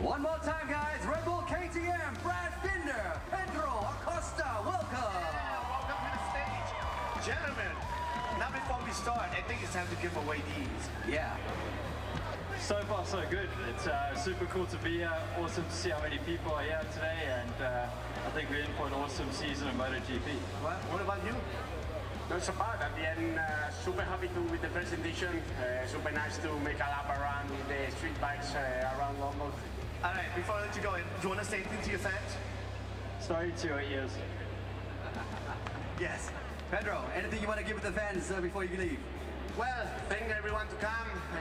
One more time, guys. Red Bull KTM, Brad Binder, Pedro Acosta, welcome. Welcome to the stage. Gentlemen, now before we start, I think it's time to give away these. Yeah. So far, so good. It's super cool to be here. Awesome to see how many people are here today, and I think we're in for an awesome season of MotoGP. What about you? Not so bad. At the end, super happy with the presentation. Super nice to make a lap around with the street bikes around London. All right, before I let you go, do you want to say anything to your fans? Sorry to your ears. Yes. Pedro, anything you want to give the fans before you leave? Well, thank everyone to come.